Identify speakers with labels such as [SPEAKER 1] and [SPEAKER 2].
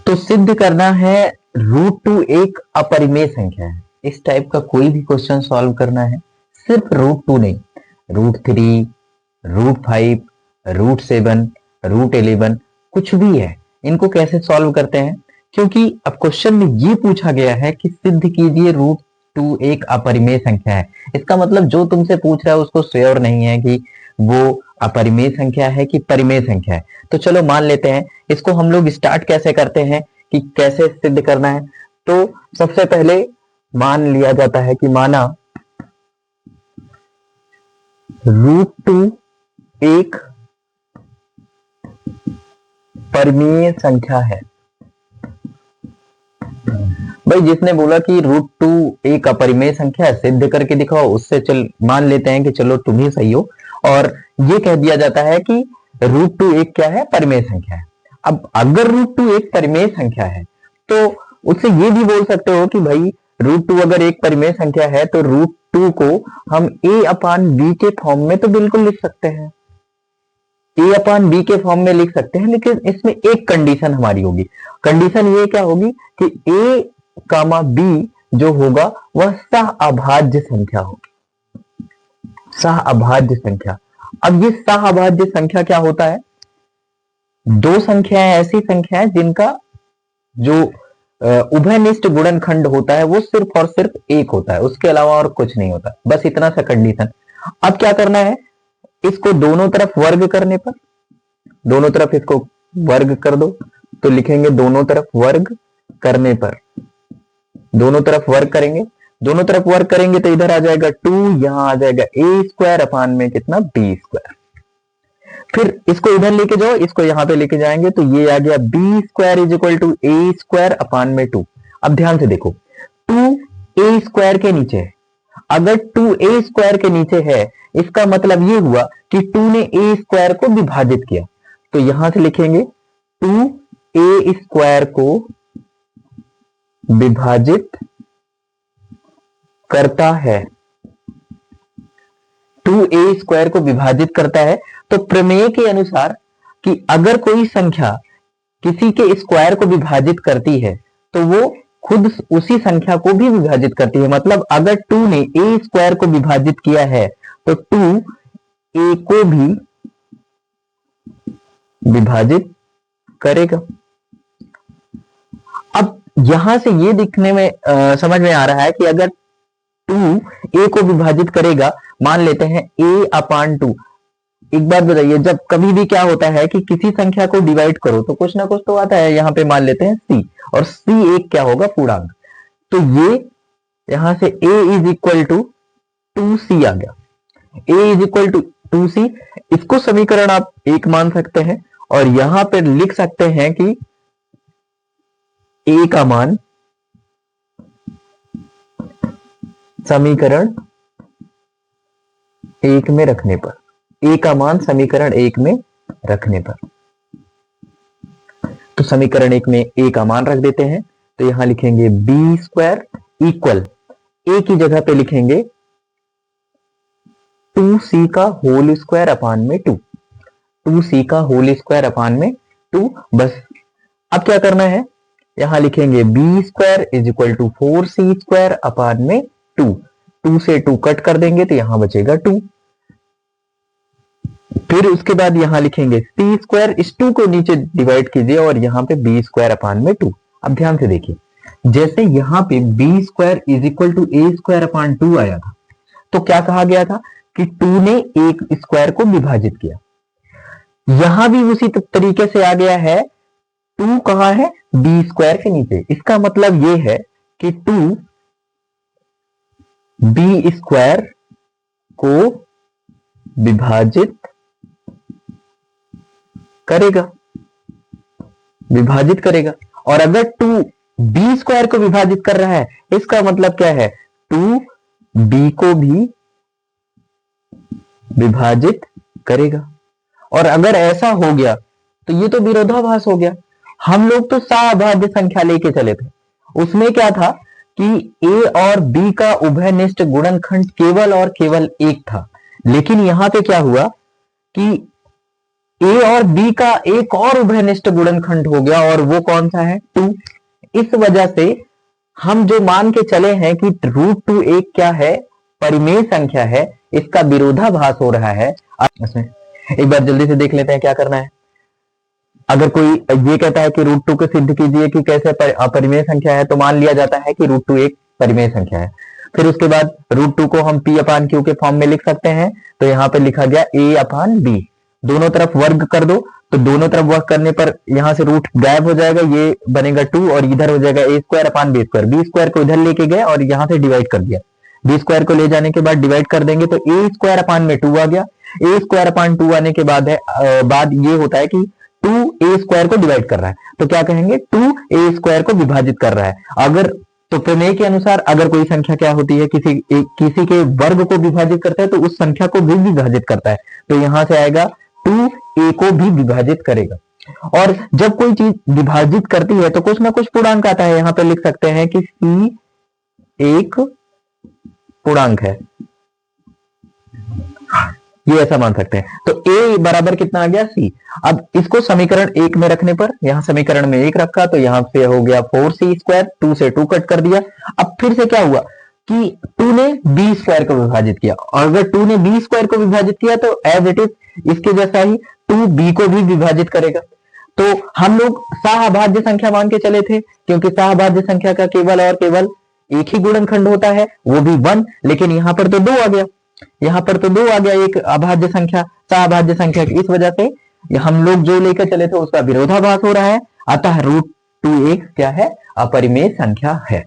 [SPEAKER 1] तो सिद्ध करना है रूट टू एक अपरिमेय संख्या है। इस टाइप का कोई भी क्वेश्चन सॉल्व करना है, सिर्फ रूट टू नहीं, root three, root five, root seven, root 11, कुछ भी है, इनको कैसे सॉल्व करते हैं, क्योंकि अब क्वेश्चन में ये पूछा गया है कि सिद्ध कीजिए रूट टू एक अपरिमेय संख्या है। इसका मतलब जो तुमसे पूछ रहा है उसको श्योर नहीं है कि वो अपरिमेय संख्या है कि परिमेय संख्या है। तो चलो मान लेते हैं। इसको हम लोग स्टार्ट कैसे करते हैं कि कैसे सिद्ध करना है। तो सबसे पहले मान लिया जाता है कि माना रूट टू एक परिमेय संख्या है। भाई जिसने बोला कि रूट टू एक अपरिमेय संख्या है, सिद्ध करके दिखाओ, उससे चल मान लेते हैं कि चलो तुम ही सही हो। और ये कह दिया जाता है कि रूट टू एक क्या है, परिमेय संख्या है। अब अगर रूट टू एक परिमेय संख्या है तो उससे ये भी बोल सकते हो कि भाई रूट टू अगर एक परिमेय संख्या है तो रूट टू को हम a अपान बी के फॉर्म में तो बिल्कुल लिख सकते हैं, a अपान बी के फॉर्म में लिख सकते हैं, लेकिन इसमें एक कंडीशन हमारी होगी। कंडीशन ये क्या होगी कि a कामा बी जो होगा वह सह अभाज्य संख्या होगी, सह अभाज्य संख्या। अब ये सह अभाज्य संख्या क्या होता है, दो संख्याएं ऐसी संख्याएं जिनका जो उभयनिष्ठ गुणनखंड होता है वो सिर्फ और सिर्फ एक होता है, उसके अलावा और कुछ नहीं होता, बस इतना सा कंडीशन। अब क्या करना है, इसको दोनों तरफ वर्ग करने पर, दोनों तरफ इसको वर्ग कर दो तो लिखेंगे दोनों तरफ वर्ग करने पर, दोनों तरफ वर्ग करेंगे, दोनों तरफ वर्ग करेंगे तो इधर आ जाएगा 2, यहां आ जाएगा ए स्क्वायर अपान में कितना बी स्क्वायर। फिर इसको इधर लेके जाओ, इसको यहां पे लेके जाएंगे तो ये आ गया b square is equal to a square upon में 2। अब ध्यान से देखो, 2 ए स्क्वायर के नीचे है, अगर 2 ए स्क्वायर के नीचे है इसका मतलब ये हुआ कि 2 ने ए स्क्वायर को विभाजित किया, तो यहां से लिखेंगे 2 ए स्क्वायर को विभाजित करता है, 2 ए स्क्वायर को विभाजित करता है। तो प्रमेय के अनुसार कि अगर कोई संख्या किसी के स्क्वायर को विभाजित करती है तो वो खुद उसी संख्या को भी विभाजित करती है। मतलब अगर 2 ने ए स्क्वायर को विभाजित किया है तो 2 ए को भी विभाजित करेगा। अब यहां से ये दिखने में समझ में आ रहा है कि अगर 2 ए को विभाजित करेगा, मान लेते हैं a अपान 2। एक बात बताइए, जब कभी भी क्या होता है कि किसी संख्या को डिवाइड करो तो कुछ ना कुछ तो आता है, यहां पे मान लेते हैं c, और c एक क्या होगा, पूर्णांक। तो ये यहां से a is equal to 2c आ गया, a is equal to 2c। इसको समीकरण आप एक मान सकते हैं और यहां पर लिख सकते हैं कि a का मान समीकरण एक में रखने पर, a का मान समीकरण एक में रखने पर, तो समीकरण एक में a का मान रख देते हैं। तो यहां लिखेंगे बी स्क्वायर इक्वल, a की जगह पे लिखेंगे 2c का होल स्क्वायर अपान में 2, 2c का होल स्क्वायर अपान में 2। बस अब क्या करना है, यहां लिखेंगे b square is equal to 4c square upon में 2, 2 से 2 कट कर देंगे तो यहां बचेगा 2। फिर उसके बाद यहां लिखेंगे सी स्क्वायर, इस 2 को नीचे डिवाइड कीजिए और यहां पे बी स्क्वायर अपान में 2। अब ध्यान से देखिए, जैसे यहां पे b square is equal to a square upon 2 आया था तो क्या कहा गया था कि 2 ने एक स्क्वायर को विभाजित किया। यहां भी उसी तरीके से आ गया है, 2 कहां है, बी स्क्वायर के नीचे। इसका मतलब ये है कि 2 बी स्क्वायर को विभाजित करेगा, विभाजित करेगा। और अगर 2 बी स्क्वायर को विभाजित कर रहा है इसका मतलब क्या है, 2 बी को भी विभाजित करेगा। और अगर ऐसा हो गया तो ये तो विरोधाभास हो गया। हम लोग तो सहअभाज्य संख्या लेके चले थे, उसमें क्या था कि a और b का उभयनिष्ठ गुणनखंड केवल और केवल एक था, लेकिन यहां पे क्या हुआ कि ए और बी का एक और उभयनिष्ठ गुणनखंड हो गया, और वो कौन सा है? 2। इस वजह से हम जो मान के चले हैं कि √2 एक क्या है? परिमेय संख्या है, इसका विरोधाभास हो रहा है। इसमें एक बार जल्दी से देख लेते हैं क्या करना है। अगर कोई ये कहता है कि √2 को सिद्ध कीजिए कि कैसे अपरिमेय संख्या है, तो मान लिया जाता है कि √2 एक परिमेय संख्या है। फिर उसके बाद √2 को हम P/Q के फॉर्म में लिख सकते हैं। तो यहाँ पे लिखा गया A/B, दोनों तरफ वर्ग कर दो, तो दोनों तरफ वर्ग करने पर यहाँ से रूट गायब हो जाएगा, ये बनेगा 2 और इधर हो जाएगा A²/B²। B² को इधर लेके गए और यहाँ से डिवाइड कर दिया। B² को ले जाने के बाद डिवाइड कर देंगे तो A² आ गया। A² आने के बाद ये होता है कि 2A² को डिवाइड कर रहा है, तो क्या कहेंगे? 2A² को विभाजित कर रहा है। अगर तो प्रमेय के अनुसार अगर कोई संख्या क्या होती है, किसी के वर्ग को विभाजित करता है तो उस संख्या को भी विभाजित करता है, तो यहां से आएगा 2A को भी विभाजित करेगा। और जब कोई चीज विभाजित करती है तो कुछ ना कुछ पूर्णांक आता है। यहां पे लिख सकते हैं कि C एक पूर्णांक है, ये ऐसा मान सकते हैं। तो A बराबर कितना आ गया? C। अब इसको समीकरण 1 में रखने पर, यहां समीकरण में 1 रखा तो यहां से हो गया 4C², 2 से 2 कट कर दिया। अब फिर से क्या हुआ कि 2 ने B² को विभाजित किया, और अगर 2 ने B² को विभाजित किया तो एज इट इज इसके जैसा ही 2B को भी विभाजित करेगा। तो हम लोग सहअभाज्य संख्या मान के चले थे, क्योंकि सहअभाज्य संख्या का केवल और केवल एक ही गुणनखंड होता है, वो भी 1। लेकिन यहाँ पर तो 2 आ गया, यहाँ पर तो 2 आ गया, एक अभाज्य संख्या सहअभाज्य संख्या की। इस वजह से हम लोग जो लेकर चले थे उसका विरोधाभास हो रहा है, अतः √2 एक क्या है? अपरिमेय संख्या है।